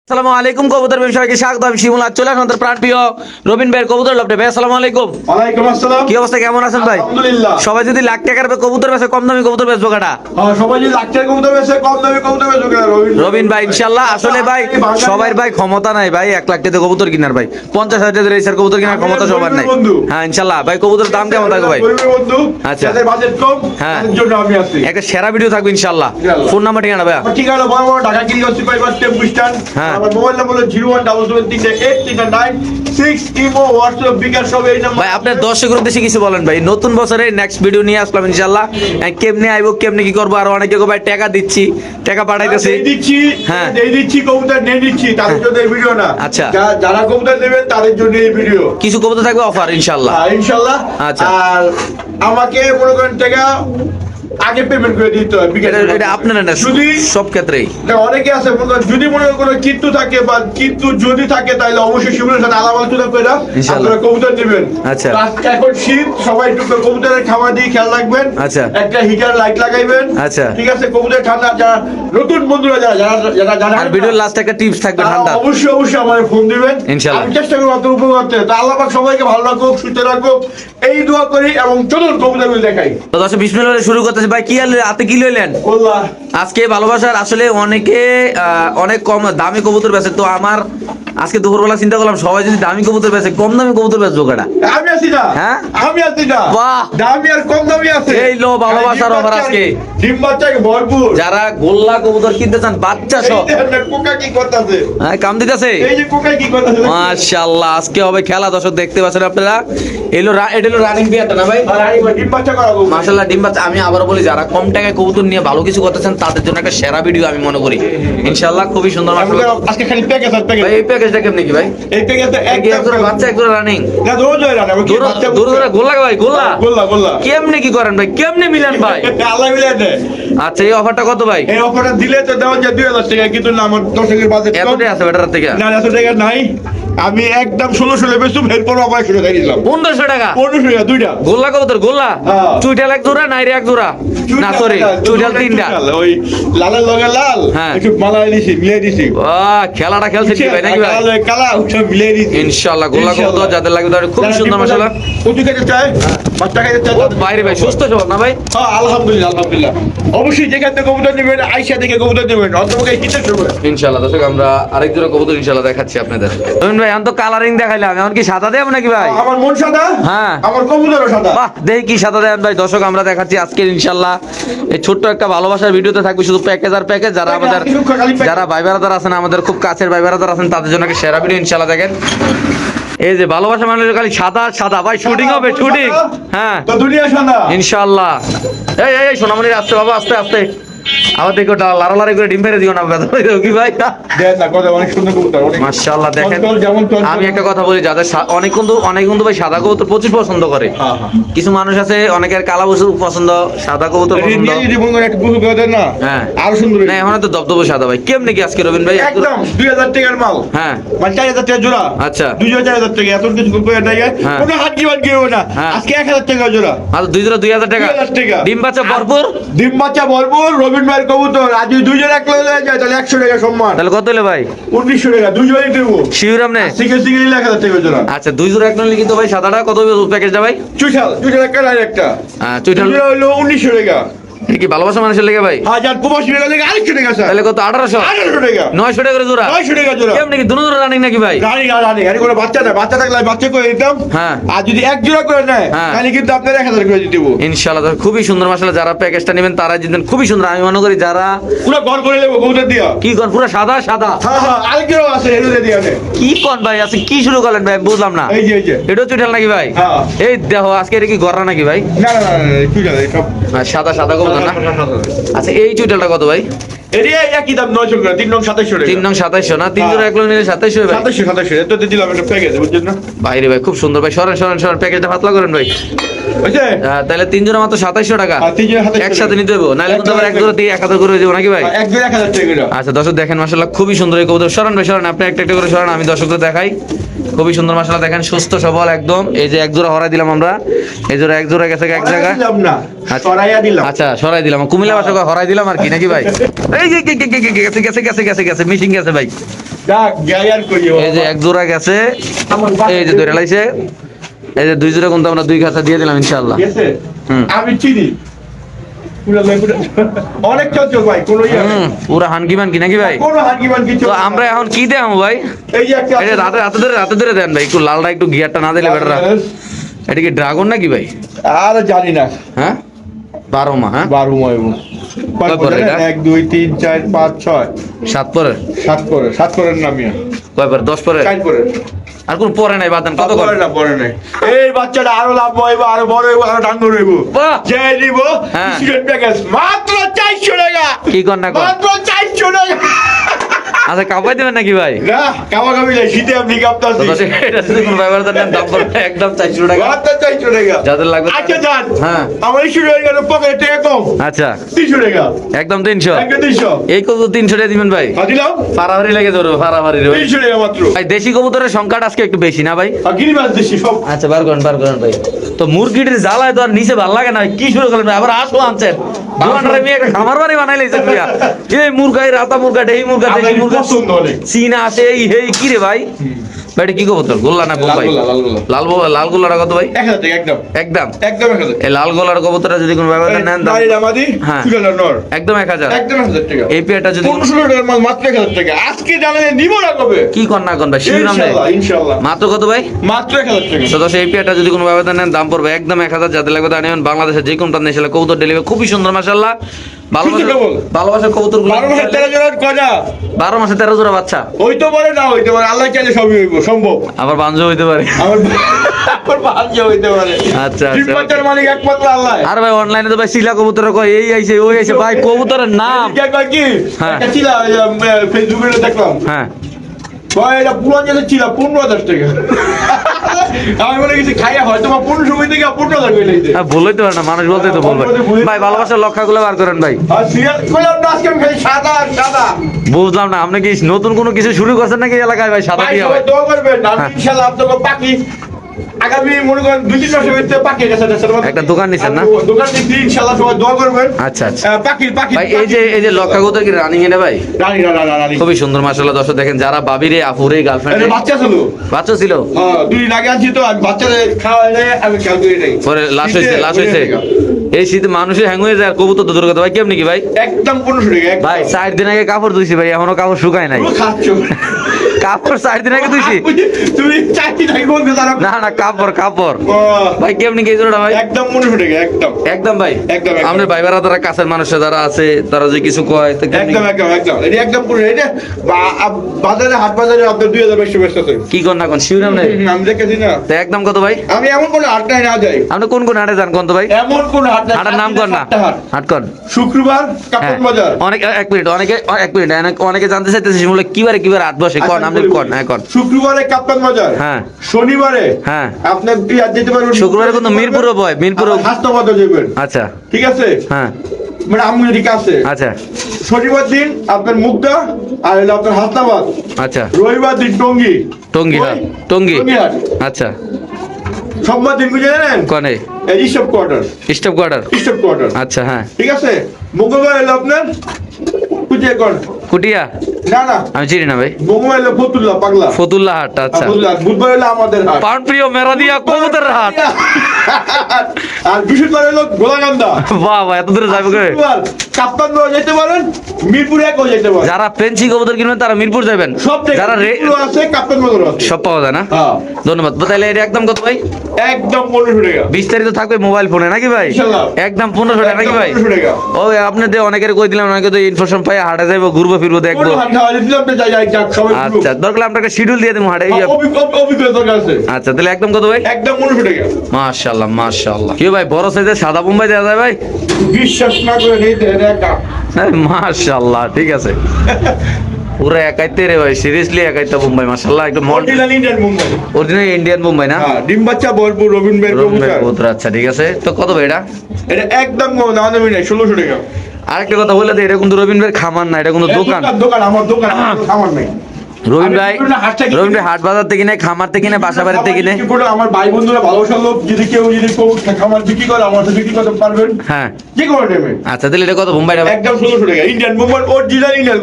আসসালামু আলাইকুম কবুতর ব্যবসায়ীকে স্বাগত। আমি শিমুল। আজ চলে আসলাম আমাদের প্রাণপ্রিয় রবিন ভাইয়ের কবুতর লফটে। ভাই আসসালামু আলাইকুম। ওয়ালাইকুম আসসালাম। কি অবস্থা, কেমন আছেন ভাই? আলহামদুলিল্লাহ। সবাই যদি লাখ টাকার কবুতর বেচে কম দামি কবুতর বেচবো কাটা? হ্যাঁ, সবাই যদি লাখ টাকার কবুতর বেচে কম দামে কবুতর বেচবে কেন রবিন ভাই ইনশাআল্লাহ। আসলে ভাই সবার ভাই ক্ষমতা নাই ভাই 1 লাখ টাকা কবুতর কিনার ভাই, 50,000 টাকা রেসার কবুতর কেনার ক্ষমতা সবার নাই। হ্যাঁ ইনশাআল্লাহ ভাই। কবুতরের দাম কেমন থাকবে ভাই? গরিবের বন্ধু, আচ্ছা। যাদের বাজেট কম হ্যাঁ। তাদের জন্য আমি আছি। একটা সেরা ভিডিও থাকবে ইনশাআল্লাহ। ফোন নাম্বার ঠিকানা ভাই? আমার ঠিকানা বড় বড় ঢাকা কিলিগঞ্জ সুপারবাস টেম্পু স্ট্যান্ড। হ্যাঁ। আমার মোবাইল নাম্বার হলো 017238396 ইমো হোয়াটসঅ্যাপ বিকাশ সব এই নাম্বার। ভাই আপনার দর্শকের উদ্দেশ্যে কিছু বলেন ভাই। নতুন বছরে নেক্সট ভিডিও নিয়ে আসলাম ইনশাআল্লাহ। কেমনে আইবো, কেমনে কি করবো, আর অনেকে ভাই টাকা দিচ্ছি, টাকা পাঠাইতেছি। এই দিচ্ছি, হ্যাঁ। এই দিচ্ছি কবুতর নিয়ে দিচ্ছি, তাদের জন্য এই ভিডিও না। আচ্ছা। যারা কবুতর নেবেন তাদের জন্য এই ভিডিও। কিছু কবুতর থাকবে অফার ইনশাআল্লাহ। হ্যাঁ, ইনশাআল্লাহ। আচ্ছা। আর আমাকে মনে করেন টাকা আগে পেমেন্ট করে দিতে হয় এটা আপনারা না যদি সব ক্ষেত্রেই। না, অনেকে আছে মনে করেন যদি মনে করেন কোনো কিন্তু থাকে বা কিন্তু যদি থাকে তাহলে অবশ্যই শিবিরের সাথে আলাপ আলোচনা করে ইনশাআল্লাহ। আপনারা কবুতর নেবেন। আচ্ছা। তো আজকে এখন শীত, সবাই একটু কবুতরের খাবার দিয়ে খেয়াল রাখবেন। আচ্ছা। একটা হিটার লাইট লাগাইবেন। আচ্ছা। ঠিক আছে, কবুতর ঠান্ডা যারা নতুন বন্ধুরা যারা যারা যারা যারা আর ভিডিওর লাস্টে একটা টিপস থাকবে তারা ঠান্ডা। অবশ্যই অবশ্যই আমার ফোন দিবেন। ইনশাআল্লাহ। আমি চেষ্টা করবো আপনার উপকার করতে। তো আল্লাহ পাক সবাইকে ভালো রাখুক, সুস্থ রাখুক, এই দোয়া করি। এবং চলুন কবুতরগুলো দেখাই। তো দর্শক বিসমিল্লাহ বলে শুরু করতেছি ভাই। কি হাতে কি লইলেন বললা আজকে? ভালোবাসার আসলে অনেকে অনেক কম দামি কবুতর বেচে। তো আমার আজকে দুপুরবেলা চিন্তা করলাম সবাই যদি দামি কবুতর বেচে কম দামি কবুতর বেচবো কাটা। আমি আছি না। হ্যাঁ? আমি আছি না। বাহ। দামি আর কম দামি আছে। এই লো ভালোবাসার অফার আজকে। ডিম বাচ্চাকে ভরপুর। যারা গোল্লা কবুতর কিনতে চান বাচ্চা এই সহ, দেখেন কোকা কি করতেছে। কাম দিতেছে। এই যে কোকা কি করতেছে। মাশাআল্লাহ আজকে হবে খেলা। দর্শক দেখতে পাচ্ছেন আপনারা। এটা হলো রানিং বিয়ারটা না ভাই? আর আমি ডিম বাচ্চা করাবো। মাশাআল্লাহ ডিম বাচ্চা। আমি আবার বলি যারা কম টাকায় কবুতর নিয়ে ভালো কিছু করতেছেন তাদের জন্য একটা সেরা ভিডিও আমি মনে করি ইনশাআল্লাহ। খুবই সুন্দর মাশাআল্লাহ। আজকে খালি প্যাকেজ আর প্যাকেজ। ভাই এই প্যাকেজটা কেমনে কি ভাই? এই প্যাকেজটা এক জোড়া বাচ্চা এক জোড়া রানিং। না রোজ হয় না। আমি কি বাচ্চা দূর দূর গোল্লা ভাই গোল্লা। গোল্লা গোল্লা। কেমনে কি করেন ভাই, কেমনে মিলান ভাই? আল্লাহ মিলে দেয়। আচ্ছা এই অফারটা কত ভাই? এই অফারটা দিলে তো দেওয়া যায় 2000 টাকা, কিন্তু না আমার দর্শকের বাজেট কম। এতটাই আছে বেটার থেকে? না 100 টাকা নাই। আমি একদম 1600 বেচুম, এরপর আবার 100 টাকা দিলাম। 1500 টাকা 1500 টাকা দুইটা। গোল্লা কবুতর গোল্লা। হ্যাঁ। চুইটাল এক জোড়া নাইরে এক জোড়া না সরি চুইটাল তিনটা। ওই লালের লগে লাল হ্যাঁ। একটু মালাই দিছি, মিলাই দিছি। বাহ খেলাটা খেলছেন কি ভাই নাকি ভাই? কালা কালা ওটা মিলাই দিছি। ইনশাআল্লাহ গোল্লা কবুতর যাদের লাগবে তাদের খুব সুন্দর মাশাআল্লাহ। কচু খেতে চায়, বাচ্চা খেতে চায় তাদের- বাইরে ভাই সুস্থ সবল না ভাই? হ্যাঁ, আলহামদুলিল্লাহ আলহামদুলিল্লাহ। অবশ্যই যেখান থেকে কবুতর নেবেন আইসা থেকে কবুতর নেবেন, অন্তত হিটের সময়। ইনশাআল্লাহ। দর্শক আমরা আরেক জোড়া কবুতর ইনশাআল্লাহ দেখাচ্ছি আপনাদের। রবিন ভাই এখন তো কালারিং দেখাইলাম, এখন কি সাদা দেব নাকি ভাই? আমার মন সাদা, হ্যাঁ। আমার কবুতরও সাদা। বাহ দেখি কি সাদা দেন ভাই। দর্শক আমরা দেখাচ্ছি আজকে ইনশাআল্লাহ এই ছোট্ট একটা ভালোবাসার ভিডিওতে থাকবে শুধু প্যাকেজ আর প্যাকেজ। যারা আমাদের যারা ভাই বেড়াদার আছেন, আমাদের খুব কাছের ভাই বেড়াদার আছেন, তাদের জন্য একটা সেরা ভিডিও ইনশাআল্লাহ। দেখেন এই যে ভালোবাসা মানে খালি সাদা সাদা ভাই। শুটিং হবে শুটিং। হ্যাঁ তো দুনিয়া সাদা। ইনশাআল্লাহ। এই এই সোনামণির আস্তে বাবা আস্তে আস্তে। আবার দেখো লাড়ালাড়ি করে ডিম ফেলে দিও না ব্যথা হয়ে যাবে কি ভাই? দেখ না কথা, অনেক সুন্দর কবুতর, অনেক মাশাআল্লাহ। দেখেন চঞ্চল, যেমন চঞ্চল। আমি একটা কথা বলি, যাদের অনেক বন্ধু ভাই সাদা কবুতর প্রচুর পছন্দ করে। হ্যাঁ, হ্যাঁ। কিছু মানুষ আছে অনেকের কালা বস্তু পছন্দ, সাদা কবুতর পছন্দ। রিয়েলি যদি মনে করেন একটা গোসল করে দেন না, হ্যাঁ আরো সুন্দর না এখন তো দবদবে সাদা ভাই। কেমনে কি আজকে রবিন ভাই? একদম 2000 টাকার মাল। হ্যাঁ মানে 4000 টাকা জোড়া। আচ্ছা। 2000 টাকা, এত কিছু করে নাই। হ্যাঁ। কোনো হাত জীবন কেউ না। হ্যাঁ। আজকে 1000 টাকা জোড়া। আর দুই জোড়া 2000 টাকা। 2000 টাকা। ডিম বাচ্চা ভরপুর। ডিম বাচ্চা ভরপুর, রবিন ভাইয়ের কবুতর। আজ যদি দুইজন এক লগে যায় তাহলে 100 টাকা সম্মান। তাহলে কত হলো ভাই? 1900 টাকা দুইজনই দেবো। শিওর আপনি? সিঙ্গেল সিঙ্গেল 1000 টাকা জোড়া। আচ্ছা দুই জোড়া এক নিলে কিন্তু ভাই সাদাটা কত প্যাকেজটা ভাই? চুইঠাল একটা আর একটা। চুইটাল দুইটা হলো 1900 টাকা। এটা কি ভালোবাসা মানুষের লেগে ভাই? হাজার প্রবাসী টাকা লেগে 800 টাকা স্যার। তাহলে কত 1800? 1800 টাকা। 900 টাকা করে জোড়া? 900 টাকা জোড়া। কেমনে কি দুনো জোড়া রানিং নাকি ভাই? রানি করে বাচ্চা না, বাচ্চা থাকলে আমি বাচ্চা করে দিতাম। হ্যাঁ। আর যদি এক জোড়া করে নেয় হ্যাঁ। তাহলে কিন্তু আপনার 1000 করে দিতে দেবো। ইনশাআল্লাহ। খুবই সুন্দর মাশাআল্লাহ। যারা প্যাকেজটা নেবেন তারা জিতবেন। খুবই সুন্দর। আমি মনে করি যারা পুরো ঘর করে নেবো কবুতর দিয়া। কি কোন পুরো সাদা সাদা। হ্যাঁ হ্যাঁ, আরেক জোড়া আছে হেরুদে দিয়া নে। কি কোন ভাই আছে কি শুরু করলেন ভাই বুঝলাম না। এই যে এটাও চুইটাল নাকি ভাই? হ্যাঁ। এই দেখো আজকে এটা কি গররা নাকি ভাই? না না না চুইঠাল সব সাদা সাদা কবুতর না? আচ্ছা এই চুইটালটা কত ভাই? এরি একই দাম 900 করে, 3 নং 2700 টাকা। 3 নং 2700 না? 3 জোড়া এক নিলে 2700 ভাই। 2700 এত দিলাম একটা প্যাকেজ, বুঝছেন না? ভাই রে ভাই খুব সুন্দর ভাই। সরেন সরেন সরেন প্যাকেজটা পাতলা করেন ভাই। বুঝছে? তাহলে 3 জোড়া মাত্র 2700 টাকা। আর 3 জোড়া 2700 একসাথে নিতে দেবো নাহলে কিন্তু আবার এক জোড়া দিয়ে 1000 করে দেবো নাকি ভাই? এক জোড়া 1000 টাকা করে। আচ্ছা দর্শক দেখেন মাশাআল্লাহ খুবই সুন্দর এই কবুতর। সরান ভাই সরান, আপনি একটা একটা করে সরান, আমি দর্শকদের দেখাই। খুবই সুন্দর মাশাআল্লাহ। দেখেন সুস্থ সবল একদম। এই যে এক জোড়া হরাই দিলাম আমরা। এই জোড়া এক জোড়া গেছে এক জায়গায়। দিলাম না, সরাইয়া দিলাম। আচ্ছা সরাই দিলাম, কুমিল্লা ভাষা হরাই দিলাম আর কি নাকি ভাই? এই যে গেছে গেছে গেছে গেছে গেছে মিশিং গেছে ভাই। ডাক গাই আর করি এই যে এক জোড়া গেছে, এই যে ধরে লাইছে, এই যে 2 জোড়া কিন্তু আমরা 2 খাতা দিয়ে দিলাম ইনশাআল্লাহ। গেছে হুম। আমি চিনি অনেক চঞ্চল ভাই, কোনো পুরা হানকিমান কি নাকি ভাই? কোনো হাঙ্গিমান কিছু তো আমরা এখন কি দেবো ভাই? এই যে একটা এই যে রাতে ধরে দেন ভাই, একটু লালটা একটু গিয়ারটা না দিলে বেটার। এটা কি ড্রাগন নাকি ভাই? আর জানি না, হ্যাঁ 12 মা, হ্যাঁ 12 ময় কয় পরে এটা? 1 2 3 4 5 6 7 পরে, 7 করে, 7 করে নামিয়া কয় পরে? 10 পরে, 4 করে আর কোন পরে নাই বাদান কত করে? পরে না, পরে নাই। এই বাচ্চাটা আরো লাভ হইব, আরো বড় হইব, আরো ডাঙ্গর হইব। বাহ! যে দিব হ্যাঁ। স্টুডেন্ট প্যাকেজ মাত্র 400 টাকা, কি কর না কর? মাত্র 400 টাকা। আচ্ছা কাপাই দেবেন নাকি ভাই? না কামা কামি নাই, শীতে আপনি তো কাঁপতাছি। এটা যদি কোনো ব্যাপার দেন দাম পড়বে একদম 400 টাকা। মাত্র 400 টাকা। যাদের লাগবে আচ্ছা যান, হ্যাঁ আমার স্টুডেন্ট গেল পকেটে টাকা কম, আচ্ছা 300 টাকা, একদম 300। একদম 300 এই কবুতর 300 টাকা দিবেন ভাই? দিলাম, পারাভারি লেগে ধরবে, পারাভারি রে ভাই। 300 টাকা মাত্র। ভাই দেশি কবুতরের সংখ্যাটা আজকে একটু বেশি না ভাই? আর গিরি মাছ দিচ্ছি সব। আচ্ছা বার করেন ভাই। তো মুরগিটির জ্বালায় তো আর নিচে ভাল লাগে না, কি শুরু করলেন ভাই? আবার আসো আনছেন দোকানটারে মেয়ে একটা খামার বাড়ি বানাই লাইছেন মিয়া। এই মুরগা, এই রাতা মুরগা, দেশি মুরগা, দেশি আপনার মুরগা, পছন্দ অনেক। চীনা আসে, এই হেই কি রে ভাই? ভাই এটা কি কবুতর? গোল্লা না বোম্বাই? লাল গোল্লাটা কত ভাই? 1000 টাকা একদম, একদম একদম 1000 এই লাল গোলার কবুতরটা যদি কোনো ব্যাপার নেন দাম নারী নামাদি হ্যাঁ। চুলার নর একদম 1000। একদম 1000 টাকা। এই পেয়ারটা যদি 1500 টাকার মাল মাত্র 1000 টাকা। আজকে জানালে নিব না কবে? কি কর না কর ভাই শিরোনাম নেই ইনশাআল্লাহ ইনশাআল্লাহ মাত্র কত ভাই? মাত্র 1000 টাকা। তো দশ এই পেয়ারটা যদি কোনো ব্যবধান নেন দাম পড়বে একদম 1000। যাদের লাগবে তা নেবেন। বাংলাদেশের যে কোনটা নেই সেটা কবুতর ডেলিভারি খুবই সুন্দর মাশাআল্লাহ। সুন্দর কেবল। ভালোবাসার কবুতর 12 মাসে 13 জোড়া কয়টা? 12 মাসে 13 জোড়া বাচ্চা। হইতে পারে না হইতে পারে, আল্লাহ চাইলে সবই হইব, সম্ভব। আবার বাঞ্জ হইতে পারে। আমার আমার ভাগ্য হইতে পারে। আচ্ছা ডিম বাচ্চার মালিক একমাত্র আল্লাহ। আর ভাই অনলাইনে তো ভাই শিলা কবুতর কয় এই আইছে ওই আইছে ভাই কবুতরের নাম কে কয় কি? হ্যাঁ। একটা ছিল ফেসবুকে দেখলাম, হ্যাঁ কয় এটা পুরো যেটা ছিল 15000 টাকা। আমি বলে কিছু খাইয়া হয়তো বা 15 সময় থেকে 15000 কইলে দিতে। হ্যাঁ বলতে পারে না মানুষ বলতে তো বলবে ভাই। ভালোবাসার লক্ষাগুলো বার করেন ভাই। আর সিরিয়াল কইলাম না আজকে আমি খালি সাদা আর সাদা। বুঝলাম না আপনি কি নতুন কোনো কিছু শুরু করছেন নাকি এলাকায় ভাই সাদা ভাই দিয়ে সবাই ভাই? দোয়া করবেন, আমি হ্যাঁ। ইনশাআল্লাহ আপনাকে পাখি আগামী মনে করেন 2-3 মাসের ভিতরে পাখি গেছে। একটা দোকান নিছেন না? দোকান নিচ্ছি ইনশাআল্লাহ, সবাই দোয়া করবেন। আচ্ছা আচ্ছা পাখি ভাই এই যে লক্ষা কবুতর কি রানিং এটা ভাই? রানী রানী খুবই সুন্দর মাশাআল্লাহ। দর্শক দেখেন যারা বাবিরে আপুরে গার্লফ্রেন্ড এটা বাচ্চা ছিল, বাচ্চা ছিল হ্যাঁ 2 দিন আগে আনছি তো, আমি বাচ্চাদের খাওয়াই নাই, আমি খেয়াল করি নাই। পরে লাশ শীতে হয়েছে এই শীতে মানুষের হ্যাং হয়ে যায় আর কবুতর তো দূর কথা ভাই কেমনি কি ভাই? একদম 1500 টাকা একদম। ভাই 4 দিন আগে কাপড় ধুইছি ভাই এখনো কাপড় শুকায় নাই। পুরো খাচ্ছো কাপড় 4 দিন আগে ধুইছি। তুমি চাকরি নাই বলতে তারা না কাপড় ভাই কেমনি কি জোড়া ভাই? একদম 1500 টাকা একদম একদম ভাই একদম। আমাদের ভাই বেড়া তারা কাছের মানুষ যারা আছে তারা যে কিছু কয় তো কেমনি একদম একদম একদম এটা একদম পুরো এটা বাজারে হাট বাজারে আপনার 2000 বেশি আছে। কি কর না কোন শিউরাম নেই আমি দেখেছি না, তো একদম কত ভাই? আমি এমন কোন হাট নাই না যাই। আপনি কোন কোন হাটে যান কোন তো ভাই? এমন কোন হাট নাই, হাটের নাম কর না, সাতটা হাট। হাট কর। শুক্রবার হ্যাঁ কাপড় বাজার। অনেক এক মিনিট অনেকে জানতে চাইতেছে শিমুলে কিবারে হাট বসে কোন আপনি কোন হ্যাঁ কোন। শুক্রবারে কাপ্তান বাজার, হ্যাঁ শনিবারে হ্যাঁ আপনি যেতে পারবেন, শুক্রবারে কিন্তু মিরপুরও বয় মিরপুরও। হাসপাতাল যাবেন, আচ্ছা ঠিক আছে, হ্যাঁ মানে আমেরিকা আছে। আচ্ছা শনিবার দিন আপনার মুগদা আর হলো আপনার হাসনাবাদ, আচ্ছা রবিবার দিন টঙ্গী টঙ্গী হাট টঙ্গী হাট, আচ্ছা সোমবার দিন বুঝে জানেন কনে এই stop quarter, stop quarter stop quarter, আচ্ছা হ্যাঁ ঠিক আছে। মঙ্গলবার হলো আপনার কুচিয়া কোয়ার্টার, কুটিয়া না না আমি চিনি না ভাই। মঙ্গলবার হলো ফতুল্লা পাগলা, ফতুল্লা হাট আচ্ছা। আর বুধবার হলো আমাদের হাট, পান প্রিয় মেরা দিয়া কবুতরের হাট। আর বৃহস্পতিবার হলো গোলাকান্দা। বাহ বাহ এত দূরে যাবে করে। কাপ্তান যেতে পারেন, মিরপুর একও যেতে পারেন। যারা ফেন্সি কবুতর কিনবেন তারা মিরপুর যাবেন। সব থেকে যারা মিরপুর আছে, কাপ্তান বাজার আছে। সব পাওয়া যায় না? হ্যাঁ ধন্যবাদ। তাহলে এটা একদম কত ভাই? একদম 1500 টাকা। বিস্তারিত থাকবে মোবাইল ফোনে নাকি ভাই? ইনশাআল্লাহ। একদম 1500 টাকা নাকি ভাই? 1500 টাকা। ও আপনি দিয়ে অনেকের কই দিলাম অনেকে তো ইনফরমেশন পাই হাটে যাইবো ঘুরবো ফিরবো দেখবো। কোনো হাট খাওয়া দিলাম তো যাই যাক সবাই আচ্ছা দরকার আপনাকে শিডিউল দিয়ে দেবো হাটে। অভিজ্ঞতা দরকার আছে। আচ্ছা তাহলে একদম কত ভাই? একদম 1500 টাকা। মাশাআল্লাহ মাশাআল্লাহ। কি ভাই বড় সাইজের সাদা বোম্বাই দেওয়া যায় ভাই? বিশ্বাস না করে নিতে এটা হ্যাঁ মাশাআল্লাহ ঠিক আছে। পুরো একাইতে রে ভাই সিরিয়াসলি একাইতে বোম্বাই মাশাআল্লাহ একদম original Indian Mumbai. Original Indian Bombay না? হ্যাঁ ডিম বাচ্চা ভরপুর রবিন বের কবুতর। আচ্ছা ঠিক আছে তো কত ভাই এটা? এটা একদম না দামি নাই 1600 টাকা। আরেকটা কথা বলে দে এটা কিন্তু রবিন ভাইয়ের খামার না এটা কিন্তু দোকান। দোকান আমার দোকান আমার নাই। রবিন ভাই হাট বাজার থেকে কিনে, খামার থেকে কিনে, বাসা বাড়ি থেকে কিনে। আমার ভাই বন্ধুরা ভালোবাসার লোক, যদি কেউ খামার বিক্রি করে আমার সাথে বিক্রি করতে পারবেন। হ্যাঁ, যে কোনো টাইমে। আচ্ছা, তাহলে এটা কত বোম্বাই? একদম 1600 টাকা। Indian Bombay, original Indian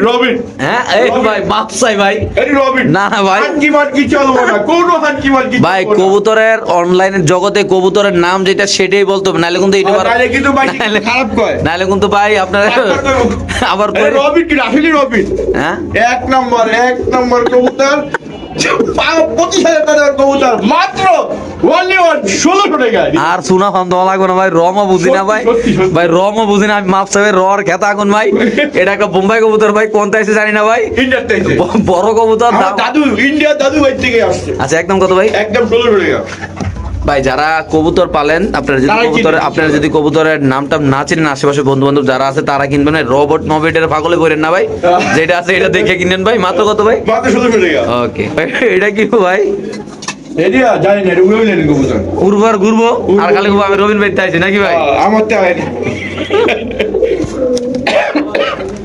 Robin. হ্যাঁ, এই ভাই মাপসাই ভাই। এই রবিন। না ভাই, হানকি মানকি চলবো না, কোনো হানকি মানকি ভাই কবুতরের অনলাইনের জগতে কবুতরের নাম যেটা সেটাই বলতে হবে, নাহলে কিন্তু এটা নাহলে কিন্তু ভাই খারাপ কয়। নাহলে কিন্তু ভাই আপনার আবার রবিন কি আসলে রবিন? হ্যাঁ, এক নম্বর কবুতর, 25,000 টাকার কবুতর, মাত্র 1600 টাকা। আর শোনা ফোন দেওয়া লাগবে না ভাই, রমও বুঝি না ভাই, ভাই রমও বুঝি না, আমি মাপ চাই রর খেতা আগুন ভাই। এটা একটা বোম্বাই কবুতর ভাই, কোনটা এসে জানি না ভাই, ইন্ডিয়ার থেকে বড় কবুতর। দাদু, ইন্ডিয়া দাদু ভাই থেকে আসছে। আচ্ছা, একদম কত ভাই? একদম 1600 টাকা। ভাই যারা কবুতর পালেন, আপনারা যদি কবুতরের নামটা না চিনেন, আশেপাশে বন্ধু বান্ধব যারা আছে তারা কিনবেন। রোবট মবেটের পাগলে করেন না ভাই, যেটা আছে এটা দেখে কিনেন ভাই। মাত্র কত ভাই? মাত্র 1600 টাকা। ওকে, এটা কি ভাই? এদিয়া জানি না, এটা উড়ে নেন কবুতর। উড়বার ঘুরবো আর খালি আমি রবিন ভাই তাইছি নাকি ভাই? আমার তো হয় না।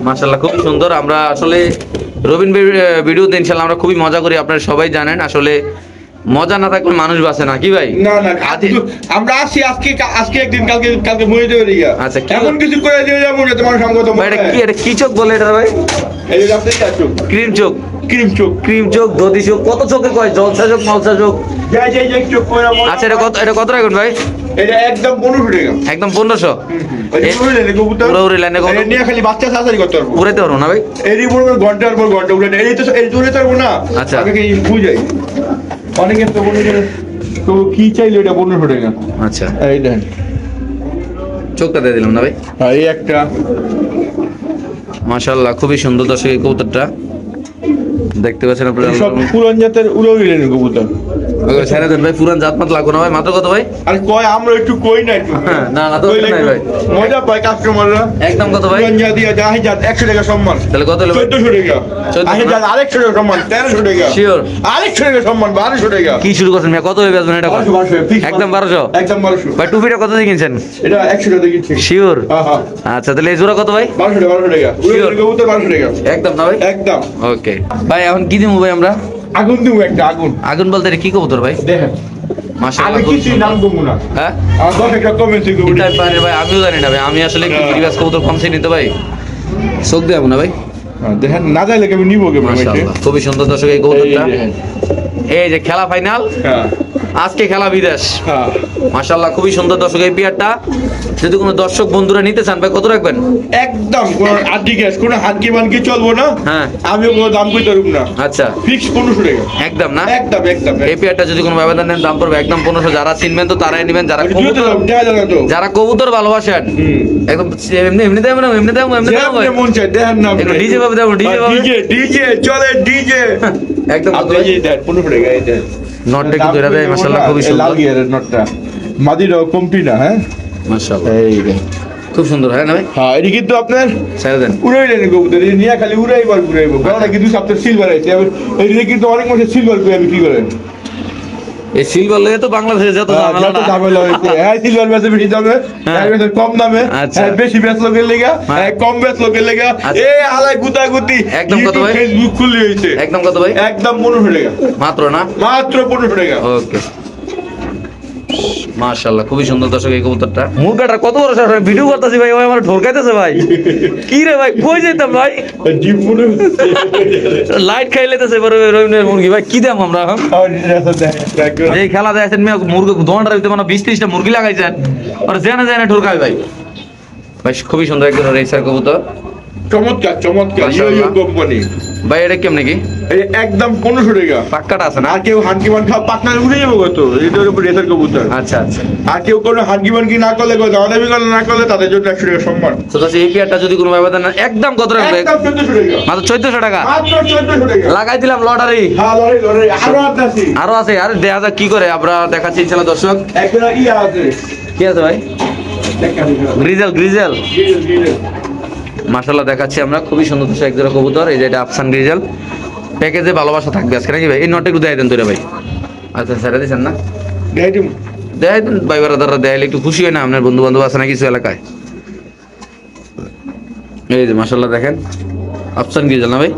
মাশাআল্লাহ, খুব সুন্দর। আমরা আসলে রবিন ভিডিওতে ইনশাআল্লাহ আমরা খুবই মজা করি, আপনারা সবাই জানেন। আসলে মজা না থাকলে মানুষ বাঁচে না, কি ভাই? না আমরা আসি আজকে একদিন, কালকে মরে যাবে রিয়া। আচ্ছা, এমন কিছু করে দিয়ে যাবো না তোমার সঙ্গত। ভাই এটা কি চোখ বলে এটা ভাই? এই যে আপনি চোখ, ক্রিম চোখ, ক্রিম চোখ, দধি চোখ, কত চোখে কয়? জলসা চোখ, মালসা চোখ। যাই চোখ করে। আচ্ছা, এটা কত রাখুন ভাই? এটা একদম 1500 টাকা। একদম 1500। পুরো উড়ে লাইনে কবুতর নিয়ে খালি বাচ্চা সাসারি করতে পারবো। উড়াইতে পারবো না ভাই? এরই বলবো ঘন্টার পর ঘন্টা উড়ে এই তো উড়ে পারবো না। আচ্ছা, আগে বুঝাই অনেকে তো বলে তো কি চাইলো এটা 1500 টাকা। আচ্ছা, এই দেখেন চোখটা দিয়ে দিলাম না ভাই? হ্যাঁ, এই একটা মাশাআল্লাহ, খুবই সুন্দর দর্শক এই কবুতরটা দেখতে পাচ্ছেন আপনারা। সব পুরান জাতের উড়ে উড়ে কবুতর। ছেড়ে দেন ভাই, পুরান জাতমাত লাগবে না ভাই। মাত্র কত ভাই? আর কয় আমরা একটু কই না একটু। না তো নাই ভাই, মজা পায় কাস্টমাররা। একদম কত ভাই? পুরান জাত দিয়া যাই জাত 100 টাকা সম্মান। তাহলে কত হলো? 1400 টাকা। আরে জাত আরেকশো টাকা সম্মান, 1300 টাকা। শিওর? আরেকশো টাকা সম্মান, 1200 টাকা। কি শুরু করছেন মিয়া? কত হয়ে বেচবেন এটা? একদম 1200। একদম 1200 ভাই টুপিটা কত দিয়ে কিনছেন? এটা 100 টাকা কিনছি। শিওর? হ্যাঁ। আচ্ছা, তাহলে এই জোড়া কত ভাই? 1200 টাকা। Sure? কবুতর 1200 টাকা। একদম না ভাই? একদম। ওকে ভাই, এখন কি দিমু ভাই আমরা? আগুন দিব একটা, আগুন। আগুন বলতে এটা কি কবুতর ভাই? দেখেন মাশাআল্লাহ, আমি কিছু নাম দেবো না। হ্যাঁ, আমার দশ একটা কমেন্ট থেকে এটা পারে ভাই, আমিও জানি না ভাই। আমি আসলে একটু প্রিভিয়াস কবুতর কম চিনি তো ভাই, চোখ দেব না ভাই। দেখেন না যাইলে আমি নিব কে ভাই। মাশাআল্লাহ, খুবই সুন্দর দর্শক এই কবুতরটা। এই যে খেলা ফাইনাল, হ্যাঁ আজকে খেলা বিদেশ। হ্যাঁ মাশাআল্লাহ, খুবই সুন্দর দর্শক এই পেয়ারটা। যদি কোনো দর্শক বন্ধুরা নিতে চান ভাই, কত রাখবেন? একদম কোন আদি গ্যাস কোন হানকি মানকি চলবো না। হ্যাঁ, আমিও কোনো দাম কইতে পারব না। আচ্ছা, ফিক্স 1500 টাকা। একদম না? একদম এই পেয়ারটা যদি কোনো ব্যবধান নেন, দাম পড়বে একদম 1500। যারা চিনবেন তো তারাই নেবেন, যারা কবুতর ভালোবাসেন একদম এমনি দেবেন, এমনি দেবো, এমনি দেবো। মন চাই দেখেন না ডিজে ভাবে দেবো, ডিজে ভাবে। ডিজে চলে ডিজে। একদম আপনি এই দেন 1500 টাকা এই দেন। নটটা কিন্তু এটা দেয় মাশাআল্লাহ, খুবই লাল সুন্দর। গিয়ারের নটটা মাদিরাও কমতি না। হ্যাঁ মাশাআল্লাহ, এই দেন খুব সুন্দর। হ্যাঁ না ভাই? হ্যাঁ, এটি কিন্তু আপনার ছেড়ে দেন। উড়াইলেন কবুতর, এই নিয়ে খালি উড়াইবার ঘুরাইবো। কারণ কিন্তু সবচেয়ে সিলভার আছে। এটি কিন্তু অনেক মানুষ সিলভার করে বিক্রি করে। এই সিলভার লেগে তো বাংলাদেশে যত ঝামেলা হয়েছে। হ্যাঁ, সিলভার বেচে বেশি দামে, কম দামে। আচ্ছা, বেশি বেচ লোকের লেগা, কম বেচ লোকের লেগা। এ হালাই গুতাগুতি। একদম কত ভাই? ফেসবুক খুললি হয়েছে। একদম কত ভাই? একদম 1500 টাকা মাত্র না? মাত্র 1500 টাকা। ওকে, মাশাআল্লাহ, খুবই সুন্দর দর্শক এই কবুতরটা। মুরগাটা কত বড় সাইজ, ভিডিও করতেছি ভাই, ওই আমার ঢোকাইতেছে ভাই। কি রে ভাই, কই যেতাম ভাই? জিপ মনে লাইট খাই লেতেছে বড় রবিনের মুরগি ভাই। কি দাম আমরা এখন এই খেলা দেখছেন মিয়া, মুরগি দোকানটার ভিতরে মানে 20-30টা মুরগি লাগাইছেন, আর জেনে জেনে ঢোকাই ভাই। ভাই খুবই সুন্দর একজন রেসার কবুতর, চমৎকার চমৎকার। ইয়ো কোম্পানি ভাই। এটা কেমন কি? একদম 1500 টাকা। পাক্কাটা আছে না? আর কেউ হানকি মান খাওয়া পাকনালে উঠে যাবো কত, এটার উপর রেসার কবুতর। আচ্ছা আচ্ছা। আর কেউ কোনো হানকি মানকি না করলে, দামাদামি না করলে তাদের জন্য 100 টাকা সম্মান। তো এই পেয়ারটা যদি কোনো ব্যবধান না, একদম কত রাখবে? একদম 1400 টাকা। মাত্র 1400 টাকা। মাত্র 1400 টাকা লাগাই দিলাম লটারি। হ্যাঁ, লড়াই আরো আছে। আরে দেখা যাক কি করে, আমরা দেখাচ্ছি ইনশাআল্লাহ দর্শক। একটা ইয়া আছে। কি আছে ভাই? গ্রিজেল। মাশাআল্লাহ, দেখাচ্ছি আমরা খুবই সুন্দর দর্শক একজোড়া কবুতর। এই যে এটা আফসান গ্রিজেল। প্যাকেজে ভালোবাসা থাকবে আজকে নাকি ভাই? এই নটটা একটু দেখাই দেন তোরা ভাই। আচ্ছা, ছেড়ে দিচ্ছেন না? দেখাই দেন ভাই, বারাদাররা দেখাইলে একটু খুশি হয় না? আপনার বন্ধু বান্ধব আছে না কিছু এলাকায়? এই যে মাশাআল্লাহ দেখেন, আফসান গ্রিজেল না ভাই?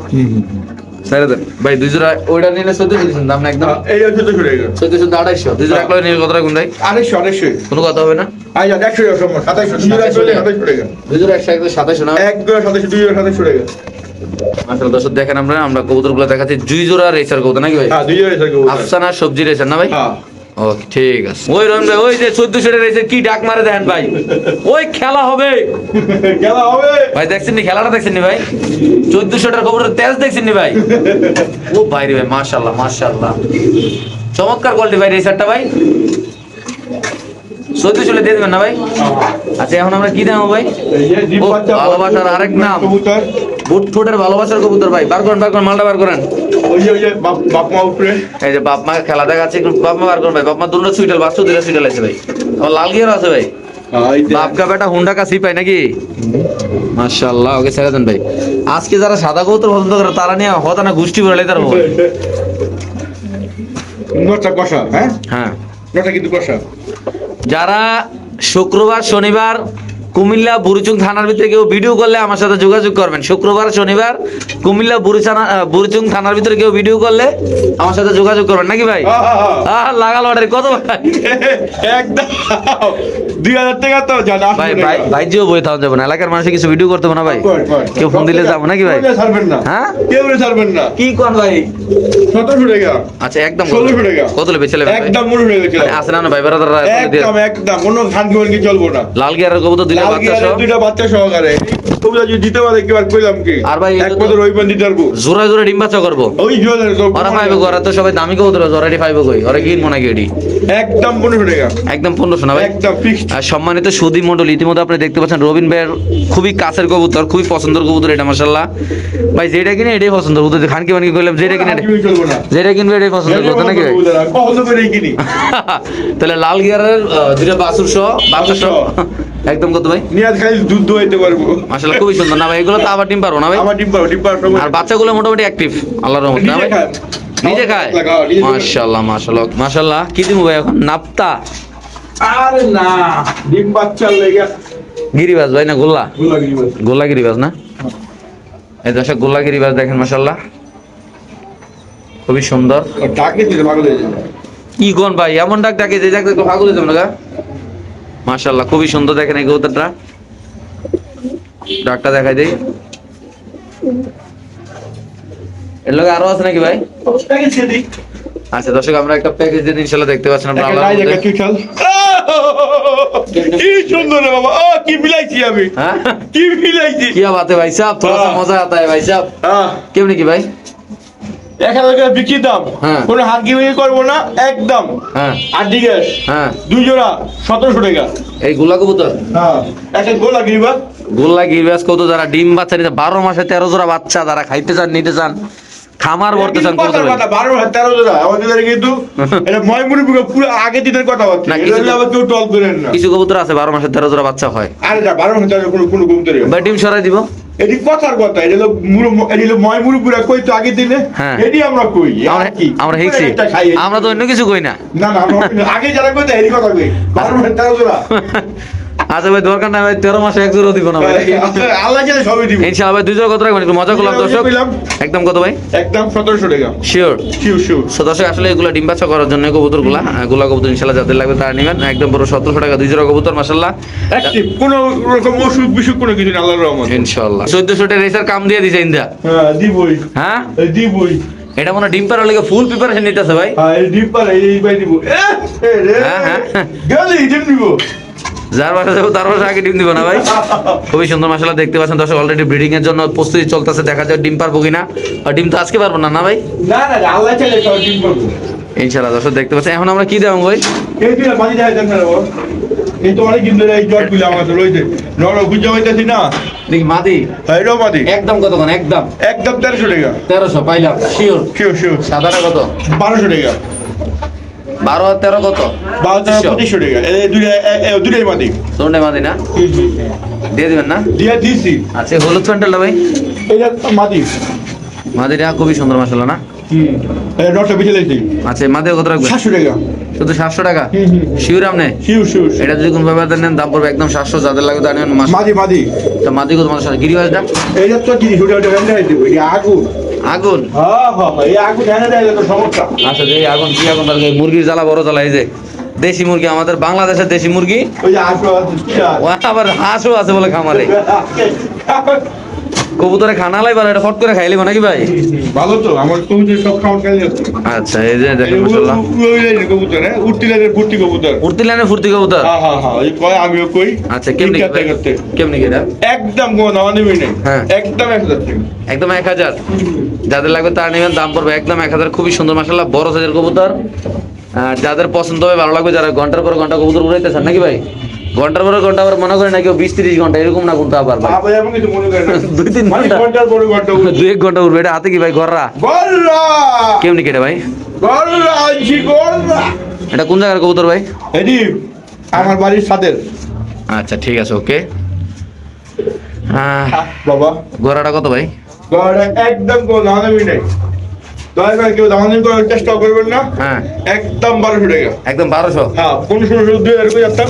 ছেড়ে দেন ভাই, 2 জোড়া ওইটা নিলে 1400 দিচ্ছেন দাম না একদম? এই 1400 টাকা 1400 250, 2 জোড়া একলা নিলে কত টাকা কোন ভাই? 250 কোনো কথা হবে না? আই যা 100 টাকা সম্মান 2700 দুই জোড়া চলে 2700 টাকা 2 জোড়া একসাথে 2700 না? এক জোড়া 2700 দুই জোড়া 2700 টাকা। আসলে দর্শক দেখেন আমরা কবুতরগুলো দেখাচ্ছি 2 জোড়া রেসার কবুতর নাকি ভাই? হ্যাঁ দুই জোড়া থাকে আফসানা সবজি রেসার না ভাই? হ্যাঁ ওকে ঠিক আছে। ওই রন ভাই ওই যে 1400 টাকা রেসার কি ডাক মারে দেন ভাই, ওই খেলা হবে খেলা হবে ভাই। দেখছেন নি খেলাটা, দেখছেন নি ভাই? 1400 টাকার কবুতরের তেজ দেখছেন নি ভাই? ও ভাই রে ভাই, মাশাআল্লাহ মাশাআল্লাহ, চমৎকার কোয়ালিটি ভাই রেসারটা ভাই। 1400 দিয়ে দেবেন না ভাই? আচ্ছা এখন আমরা কি দাম ভাই? এই যে ডিম ও, বাচ্চা ভালোবাসার আরেক নাম কবুতর বুট ঠোঁটের ভালোবাসার কবুতর ভাই। বার করেন মালটা বার করেন। ওই যে বাপ মা উপরে এই যে বাপ মা খেলা দেখাচ্ছে, একটু বাপ মা বার করেন ভাই। বাপ মা দুটো সুইটাল, বাচ্চা দুটো সুইটাল আছে ভাই। আমার লাল গিয়ার আছে ভাই। বাপ কা বেটা হুন্ডা কা সিপাই নাকি? মাশাআল্লাহ, ওকে ছেড়ে দেন ভাই। আজকে যারা সাদা কবুতর পছন্দ করে তারা নিয়ে হতা না গোষ্ঠী বেড়ালে তার হবে। নটা কষা হ্যাঁ হ্যাঁ, নটা কিন্তু কষা যারা শুক্রবার শনিবার কুমিল্লা বুড়িচুং থানার ভিতরে কেউ ভিডিও করলে আমার সাথে যোগাযোগ করবেন। শুক্রবার শনিবার কুমিল্লা বুড়িচুং থানার ভিতরে কেউ ভিডিও করলে আমার সাথে যোগাযোগ করবেন নাকি ভাই? লাগা লটারি কত ভাই? একদম 2000 টাকা তো জানা ভাই ভাই ভাই জিও বই থাও যাবে না, এলাকার মানুষে কিছু ভিডিও করতে হবে না ভাই? কেউ ফোন দিলে যাবো নাকি ভাই? ছাড়বেন না হ্যাঁ কেউ ছাড়বেন না। কি কোন ভাই? 1700 টাকা আচ্ছা একদম 1600 টাকা কত লেবে ছেলে ভাই? একদম 1600 টাকা আসলে না ভাই বেরাদাররা একদম কোনো খান কি চলবো না। লাল গিয়ারের কবুতর দিলে লাল বাচ্চা গিয়ারের সহ দুইটা বাচ্চা সহকারে কবুতর যদি দিতে পারে একবার কইলাম কি আর ভাই এক বছর ওই দিতে পারবো জোড়া জোড়া ডিম বাচ্চা করবো। ওই জোড়া ওরা পাইবে ওরা তো সবাই দামি কবুতর, জোড়াটি পাইবে কই? ওরা কি মনে কি একদম 1500 টাকা একদম 1500 না ভাই? একদম ফিক্সড। আর সম্মানিত সুধী মণ্ডল, ইতিমধ্যে আপনি দেখতে পাচ্ছেন রবিন ভাইয়ের খুবই কাছের কবুতর, খুবই পছন্দের কবুতর এটা মাশাআল্লাহ ভাই। যেটা কিনে এটাই পছন্দ কবুতর, খান কি বানিয়ে কইলাম যেটা কিনে চলবো না যেটা কিনবে এটাই পছন্দ করতে নাকি ভাই? পছন্দ করে কিনি তাহলে লাল গিয়ারের দুইটা বাছুর সহ বাচ্চা সহ একদম কত ভাই? নিয়াজ খালি দুধ দোয়াইতে পারবো মাশাআল্লাহ খুবই সুন্দর না ভাই? এগুলো তো আবার ডিম পারবো না ভাই? আমার ডিম পার আর বাচ্চাগুলো মোটামুটি অ্যাক্টিভ আল্লাহর রহমতে না ভাই? নিজে খায় মাশাআল্লাহ মাশাআল্লাহ মাশাআল্লাহ। কি দিমু ভাই এখন? নাপ্তা? আরে না ডিম বাচ্চা লেগে গিরিবাজ ভাই না গোল্লা? গোলাগিরি বাস গোল্লা গিরিবাজ না? এই দর্শক গোল্লা গিরিবাজ দেখেন মাশাআল্লাহ খুবই সুন্দর। ডাক দিতে পাগল হয়ে যাবে। কি কোন ভাই এমন ডাক ডাকে যে ডাক দেখলে পাগল হয়ে যাবে না? মাশাআল্লাহ খুবই সুন্দর দেখেন এই কবুতরটা। ডাকটা দেখাই দেই। এর লগে আরো আছে নাকি ভাই? প্যাকেজ কে দিই আচ্ছা দর্শক আমরা একটা প্যাকেজ দিয়ে ইনশাআল্লাহ দেখতে পাচ্ছেন আপনারা আল্লাহর গায়ে রহমতে। কি খেল কি সুন্দর রে বাবা কি মিলাইছি আমি হ্যাঁ কি মিলাইছি কি বাত है भाई साहब, थोड़ा सा मजा आता है भाई साहब। কেমনে কি ভাই? 1000 টাকা বিক্রি দাম হ্যাঁ। কোনো হাঙ্গি মিহি করবো না একদম। হ্যাঁ আর ডিগেস হ্যাঁ, দুই জোড়া 1700 টাকা। এই গোলা কবুতর হ্যাঁ একটা গোলাগিরি বাস গোল্লা গিরবাজ কত যারা ডিম বাচ্চা নিতে 12 মাসে 13 জোড়া বাচ্চা যারা খাইতে চান নিতে চান খামার ভরতে চান কবুতর ভাই। 12 জোড়া আমাদের কিন্তু এটা ময়মুরি পুরো আগে দিনের কথা হচ্ছে না, এটা কিছু- হলে আবার কেউ টল করেন না। কিছু কবুতর আছে 12 মাসে 13 জোড়া বাচ্চা হয়। আরে না 12 হাজার কোনো কবুতরে ভাই ডিম সরাই দিব। এটি কথার কথা এটা হলো এটি হলো ময়মুরি পুরা কই তো আগে দিনে হ্যাঁ। এটি আমরা কই আর কি আমরা হেক্সি, একটা খাই আমরা তো অন্য কিছু কই না। না না আমরা আগে যারা কইতে এটি কথা কই 12 হাজার জোড়া আচ্ছা ভাই দরকার নাই ভাই 13 মাসে এক জোড়া দিব না ভাই। আল্লাহ জানে সবই দিব ইনশাআল্লাহ ভাই 2 জোড়া কত রাখবেন একটু মজা করলাম দর্শক। একদম কত ভাই? একদম 1700 টাকা শিওর। শিউ সো দর্শক আসলে এগুলো ডিম বাচ্চা করার জন্য কবুতরগুলা গোলা কবুতর ইনশাআল্লাহ যাদের লাগবে তারা নেবেন একদম পুরো 1700 টাকা 2 জোড়া কবুতর মাশাআল্লাহ অ্যাক্টিভ কোনো রকম অসুখ বিসুখ কোনো কিছু না আল্লাহর রহমত। ইনশাআল্লাহ 1400 টাকা রেসার কাম দিয়ে দিছে ইন্দা। হ্যাঁ দিবই হ্যাঁ দিবই এটা মনে হয় ডিম পাড়ার লাগে ফুল প্রিপারেশন নিতেছে ভাই। হ্যাঁ এই ডিপ পারে এই বাই দিব হ্যাঁ, হ্যাঁ। গেলি ডিম দিব যার বাসা যাবো তার বাসা আগে ডিম দিব না ভাই। খুবই সুন্দর মাশাআল্লাহ দেখতে পাচ্ছেন দর্শক অলরেডি ব্রিডিং এর জন্য প্রস্তুতি চলতেছে, দেখা যায় ডিম পারবো কিনা। আর ডিম তো আজকে পারবো না না ভাই? না না আল্লাহ চাইলে সব ডিম করব ইনশাআল্লাহ দর্শক দেখতে পাচ্ছেন। এখন আমরা কি দেবো ভাই? এই তুই মাঝে যাই দেন না বাবা এই তো অনেক কিন্তু এই জট গুলো আমাদের রইছে নরম বুঝে হইতাছি না দেখি মাদি এই রো মাদি একদম কতক্ষণ? একদম একদম 1300 টাকা 1300 পাইলাম শিওর। শিউ সাদাটা কত? 1200 টাকা 12 আর 13 কত? 2500 টাকা এই দুইটাই মাদি দুটোই মাদি না? দিয়ে দিবেন না? দিয়া দিছি আচ্ছা হলুদ প্যান্টেলটা ভাই? এটা মাদি মাদিটা খুবই সুন্দর মাশাআল্লাহ না? এই নটটা বেশি লাগছে আচ্ছা মাদিও কত রাখবেন? 700 টাকা শুধু 700 টাকা শিওর আপনি? শিউ এটা যদি কোন ব্যাপারে নেন দাম পড়বে একদম 700, যাদের লাগে তা নেবেন মাদি তো মাদি কত? মাসা গিরিবাজটা এইটা তো জিনিস ওটা ওটা ভেন্ডা দিব এই আগুন আগুন। হ্যাঁ হ্যাঁ এই আগুন এনে দেয় তো সমস্যা। আচ্ছা যে আগুন কি আগুন তার মুরগির জ্বালা বড় জ্বালা এই যে দেশি মুরগি আমাদের বাংলাদেশের দেশি মুরগি ওই যে আসো ও আবার হাঁসও আছে বলে খামারে কবুতরে খানা লাই এটা ফট করে খাইলি নাকি ভাই? ভালো তো আমার কবুতর সব খাওয়ার খাই যাচ্ছে। আচ্ছা এই যে দেখেন মাশাআল্লাহ কবুতর হ্যাঁ উঠতি লাইনের ফুর্তি কবুতর। উড়তি লাইনে ফুর্তি কবুতর। হ্যাঁ হ্যাঁ হ্যাঁ এই কয় আমিও কই। আচ্ছা কেমনি করতে করতে কেমনি কি এটা? একদম কোনো দাম নেই নেই। হ্যাঁ। একদম 1000 টাকা। একদম 1000 যাদের লাগবে তারা নেবেন দাম পড়বে একদম 1000 খুবই সুন্দর মাশাআল্লাহ বড় সাইজের কবুতর যাদের পছন্দ হবে ভালো লাগবে যারা ঘন্টার পর ঘন্টা কবুতর উড়াইতেছেন নাকি ভাই ঘন্টার পর ঘন্টা আবার মনে করেন নাকি 20-30 ঘন্টা এরকম না কিন্তু আবার ভাই বাবা এমন কিছু মনে করেন না 2-3 মানে ঘন্টা ঘন্টার পরে ঘন্টা 2-1 ঘন্টা উড়বে এটা হাতে কি ভাই গররা গররা কেমনি কেটে ভাই গররা আনছি গররা এটা কোন জায়গার কবুতর ভাই এডি আমার বাড়ির সাথে আচ্ছা ঠিক আছে ওকে বাবা গররাটা কত ভাই গররা একদম কোনো দাম নেই নেই দয়া করে কেউ দাম নেই করার চেষ্টা করবেন না হ্যাঁ একদম 1200 টাকা একদম 1200 হ্যাঁ 1500 2000 করে যাচ্ছেন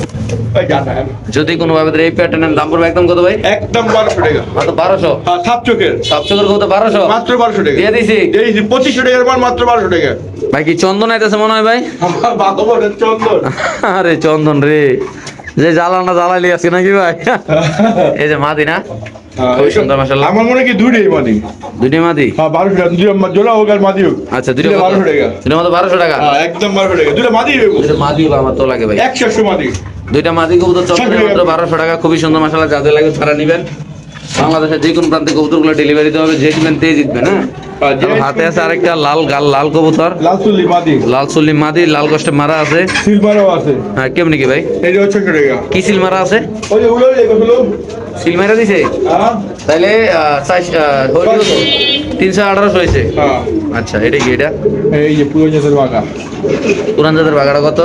ওই জানা যদি কোনো ভাবে এই প্যাটার্নের দাম পড়বে একদম কত ভাই একদম 1200 টাকা মাত্র 1200 হ্যাঁ সাত চোখের সবচেয়ে কত 1200 মাত্র 1200 টাকা দিয়ে দিছি এই 2500 টাকার মাল মাত্র 1200 টাকা ভাই কি চন্দন আইতেছে মনে হয় ভাই আমার বাবা রে চন্দন আরে চন্দন রে যে জ্বালানা জ্বালাইলি আজকে নাকি ভাই এই যে মাদি না খুবই সুন্দর মাশাআল্লাহ আমার মনে কি দুইটাই মাদি দুটি মাদি হ্যাঁ 1200 টাকা দুইটা জোড়া হোক আর মাদি হোক আচ্ছা দুটো 1200 টাকা দুটো মতো 1200 টাকা হ্যাঁ একদম 1200 টাকা দুইটা মাদি হইব দুটো মাদি বা আমার তো লাগে ভাই 100 মাদি দুইটা মাদি কবুতর চন্দন মাত্র 1200 টাকা খুবই সুন্দর মাশাআল্লাহ যাদের লাগে তারা নেবেন বাংলাদেশের যে কোনো প্রান্তে কবুতরগুলো ডেলিভারি দিতে হবে যে কিনবেন তেই জিতবেন হ্যাঁ আমার হাতে আছে আরেকটা লাল কবুতর লাল চুল্লি মাদি লাল চুল্লি মাদি লাল কষ্টে মারা আছে সিলভারও আছে হ্যাঁ কেমনি কি ভাই এই যে 600 টাকা কি সিল মারা আছে ওই যে উড়ো এগুলো সিল মারা দিছে হ্যাঁ তাইলে 318 হয়েছে হ্যাঁ আচ্ছা এটা কি এটা এই যে পুরো জাতের বাগা পুরান জাতের বাগাটা কত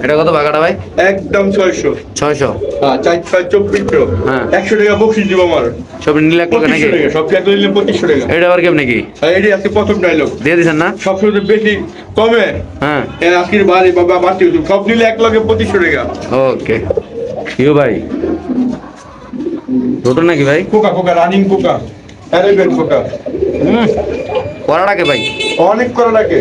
এটা কত বাগাটা ভাই একদম 600 600 হ্যাঁ 424 হ্যাঁ। 100 টাকা বকশিশ দিব আমার সব নিলে এক টাকা নাকি 2500 টাকা সব একটা নিলে 2500 টাকা এটা আবার কেমন নাকি আর এটি আজকে প্রথম ডায়লগ দিয়ে দিছেন না সবসময় বেশি কমে হ্যাঁ আজকের বাড়ি বাবা মারতে সব নিলে 1 লগে 2500 টাকা ওকে ইউ ভাই ছোট নাকি ভাই কোকা কোকা রানিং কোকা অ্যারাবিয়ান কোকা করাটাকে ভাই অনেক করা লাগে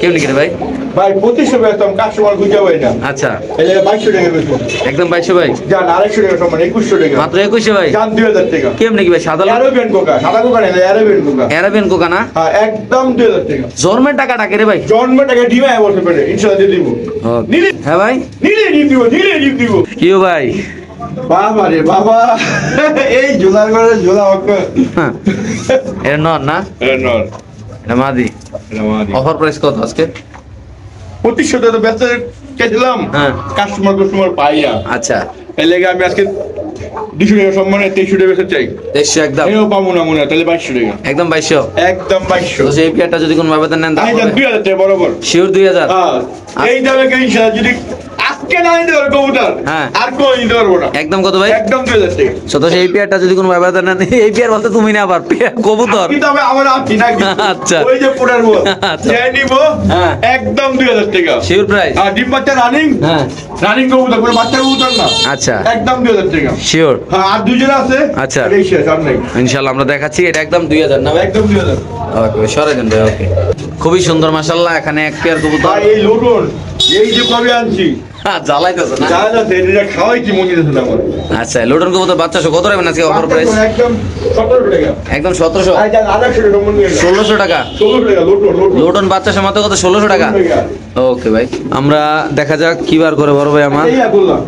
কেমনি কিনে ভাই ভাই 2500 বেতন কাস্টমার খুঁজে পাই না আচ্ছা এই যে 2200 টাকা বেতন একদম 2200 ভাই জান 250 টাকা সমান 2100 টাকা মাত্র 2100 ভাই জান 2000 টাকা কেমনি কি ভাই সাদা অ্যারাবিয়ান কোকা সাদা কোকা না অ্যারাবিয়ান কোকা অ্যারাবিয়ান কোকা না হ্যাঁ একদম 2000 টাকা জন্মের টাকা টাকে রে ভাই জন্ম টাকা ডিমে বসে পড়ে ইনশাআল্লাহ দিয়ে দিব নিলে হ্যাঁ ভাই নিলে দিব কিউ ভাই বাবা রে বাবা এই জোলার করে জোলা ওকে হ্যাঁ এটা নর না নর এটা মাদি রামাদি অফার প্রাইস কত আজকে 2500 টাকা বেচতে দিলাম হ্যাঁ। কাস্টমার পাই না আচ্ছা এই লেগে আমি আজকে 200 টাকা সম্মানে 2300 টাকা বেচতে চাই 2300 একদম এও পাবো না মনে হয় তাহলে 2200 টাকা একদম 2200 একদম 2200 তো সেই পেয়ারটা যদি কোনো ব্যবধান নেন আমি জান 2000 টাকা বরাবর শিওর 2000 হ্যাঁ এই দামে কেন ইনশাআল্লাহ যদি আজকে না নিতে পারবো কবুতর হ্যাঁ। আর কোন নিতে পারবো না একদম কত ভাই একদম 2000 টাকা তো সেই পেয়ারটা যদি কোনো ব্যবধান নেন এই পেয়ার বলতে তুমি না আবার পেয়ার কবুতর কিন্তু আমার আপনি না আচ্ছা। ওই যে পুরার বল আচ্ছা। যে নিব হ্যাঁ। একদম 2000 টাকা শিওর প্রাইস আর ডিম বাচ্চা রানিং হ্যাঁ রানিং কবুতর কোনো বাচ্চা কবুতর না আচ্ছা একদম 2000 টাকা শিওর হ্যাঁ আর দুজন আছে আচ্ছা। এই শেষ আর নাই ইনশাআল্লাহ আমরা দেখাচ্ছি এটা একদম 2000 না ভাই একদম 2000 ওকে সরে দেন ভাই ওকে খুবই সুন্দর মাশাআল্লাহ এখানে এক পেয়ার কবুতর ভাই এই লোটন এই যে কবে আনছি জ্বালাইতেছে না যা না এটা খাওয়াইছি মনে হচ্ছে না আমার আচ্ছা লোটন কবুতর বাচ্চা কত রাখবেন আজকে অফার প্রাইস একদম 17 টাকা একদম 1700 আর জান 800 টাকা মনে হয় 1600 টাকা 16 টাকা লোটন লোটন বাচ্চা সমাতে কত 1600 টাকা ওকে ভাই আমরা দেখা যাক কি বার করে বড় ভাই আমার এই বললাম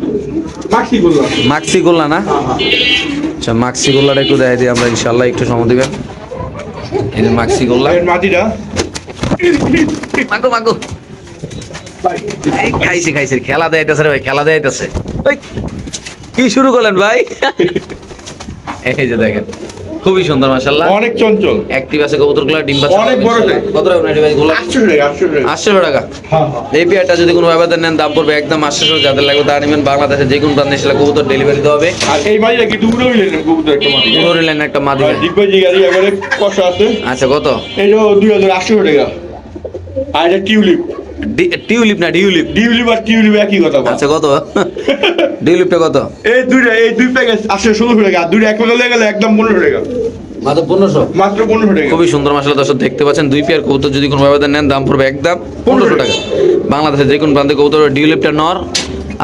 মাক্সি বললাম মাক্সি গোল্লা না হ্যাঁ হ্যাঁ আচ্ছা মাক্সি গোল্লাটা একটু দেখাই দিই আমরা ইনশাআল্লাহ একটু সময় দিবেন এই যে মাক্সি গোল্লা এর মাটিটা মাগো মাগো ভাই এই খাইছে খেলা দেয়াইতেছে রে ভাই খেলা দেয়াইতেছে ওই কি শুরু করলেন ভাই এই যে দেখেন খুবই সুন্দর মাশাআল্লাহ অনেক চঞ্চল অ্যাক্টিভ আছে কবুতরগুলো ডিম বাচ্চা অনেক বড় সাইজ। কত টাকা নেবে ভাই গোল্লা 800 টাকা 800 টাকা 800 টাকা হ্যাঁ হ্যাঁ এই পেয়ারটা যদি কোনো ব্যবধান নেন দাম পড়বে একদম 800 যাদের লাগবে তারা নেবেন বাংলাদেশে যে কোনো প্রান্তে এসে কবুতর ডেলিভারি দিতে হবে আর এই মাটিটা কি দুটো হইলেন কবুতর একটা মাটি পুরো লাইন একটা মাদি আর ডিগবাজি গাড়ি একবারে কষা আছে আচ্ছা কত এটা 2800 টাকা আর এটা টিউলিপ টিউলিপ না ডিউলিপ ডিউলিপ আর টিউলিপ একই কথা আচ্ছা কত ডিউলিপটা কত এই দুই প্যাকেজ 816 টাকা আর দুইটা এক লগে গেলে একদম 1500 টাকা মাত্র 1500। মাত্র 1500 টাকা। খুবই সুন্দর মাশাআল্লাহ দর্শক দেখতে পাচ্ছেন, 2 পেয়ার কবুতর যদি কোনো ভাইবাদের নেন দাম পড়বে একদম 1500 টাকা। বাংলাদেশে যে কোনো প্রান্তে কবুতর ডিউলিপটা নর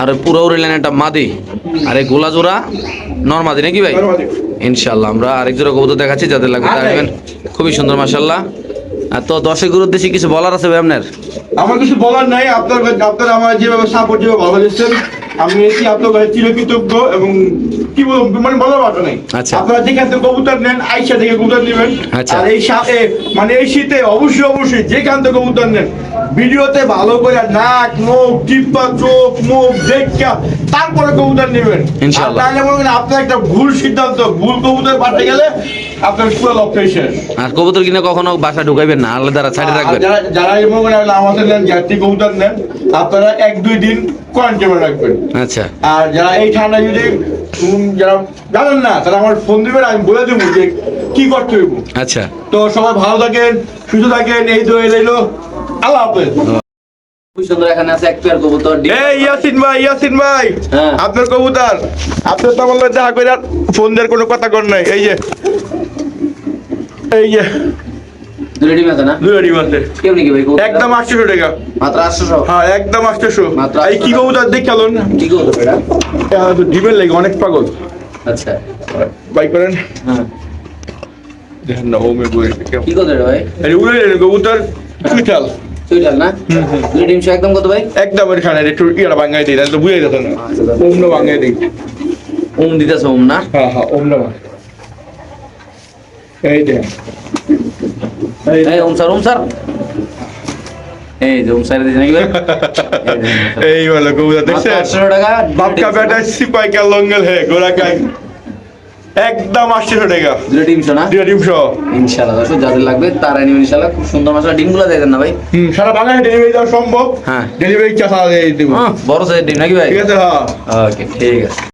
আর পুরো উড়িলেন একটা মাদি আর এই গোলা জোড়া নর মাদি নাকি ভাই? ইনশাআল্লাহ আমরা আরেক জোড়া কবুতর দেখাচ্ছি, যাদের লাগবে তারা নেবেন। খুবই সুন্দর মাশাআল্লাহ। আর তো দর্শকের উদ্দেশ্যে কিছু বলার আছে ভাই আপনার? আমার কিছু বলার নাই, আপনারা আমার যেভাবে সাপোর্ট যেভাবে ভালো দিচ্ছেন, আমি এসে আপনার কাছে চিরকৃতজ্ঞ এবং কি বলবো মানে বলার কথা নেই। আচ্ছা। আপনারা যেখান থেকে কবুতর নেন আইসা থেকে কবুতর নেবেন। আচ্ছা। আর এই মানে এই শীতে অবশ্যই যেখান থেকে কবুতর নেন ভিডিওতে ভালো করে নাক মুখ টিপ্পা চোখ মুখ দেখা তারপরে কবুতর নেবেন। ইনশাআল্লাহ। আর তাহলে মনে করেন আপনার একটা ভুল সিদ্ধান্ত, ভুল কবুতর পাঠতে গেলে আপনার পুরো লক্ষ্যই শেষ। আর কবুতর কিনে কখনো বাসা ঢুকাইবেন না, আলাদা সাইডে রাখবেন। যারা এই মনে করেন আমাদের নেন জাতি কবুতর নেন, আপনারা 1-2 দিন কোয়ারেন্টাইনে রাখবেন। আচ্ছা। আর যারা এই ঠান্ডা যদি যারা জানেন না তারা আমার ফোন দিবেন, আমি বলে দেবো যে কি করতে হইব। আচ্ছা। তো সবাই ভালো থাকেন, সুস্থ থাকেন, এই তো এলো, আল্লাহ হাফেজ। খুব সুন্দর এখানে আছে এক পেয়ার কবুতর। এই ইয়াসিন ভাই হ্যাঁ। আপনার কবুতর, আপনার তো আমার দেখা করে ফোন দেওয়ার কোনো কথা কর নাই। এই যে দুটো ডিম আছে না? দুটো ডিম আছে। কেমনি কি ভাই কবুতর? একদম 800 টাকা। মাত্র 800। হ্যাঁ একদম 800। মাত্র এই কি কবুতর দেখ খেলুন, কি কবুতর এটা? ডিমের লেগে অনেক পাগল। আচ্ছা। বাই করেন হ্যাঁ। দেখেন না ওমে বই কি কবুতর এটা ভাই? এই উড়ে কবুতর চুইটাল। চুইটাল না? দুটো ডিম একদম কত ভাই? একদম এখানে একটু ইয়ারা ভাঙাই দিই, তাহলে তো বুঝে যেত না। আচ্ছা। ওম না ভাঙাই দিই। ওম দিতেছে ওম না? হ্যাঁ ওম না। এই যে এই ওম স্যার এই যে ওম স্যার দিছে নাকি ভাই? এই বলো কবুতর দেখছেন? 800 টাকা। বাপ কা বেটা সিপাই কা লঙ্গল হে গোরা কা একদম 800 টাকা। দুটো ডিম না? দুটো ডিম সহ। ইনশাআল্লাহ দর্শক যাদের লাগবে তারা নিবেন ইনশাআল্লাহ। খুব সুন্দর মাশাআল্লাহ ডিমগুলো দেন না ভাই? সারা বাংলাদেশে ডেলিভারি দেওয়া সম্ভব। হ্যাঁ। ডেলিভারি চার্জ দিয়ে দেব। বড় সাইজের ডিম নাকি ভাই? ঠিক আছে। হ্যাঁ ওকে ঠিক আছে।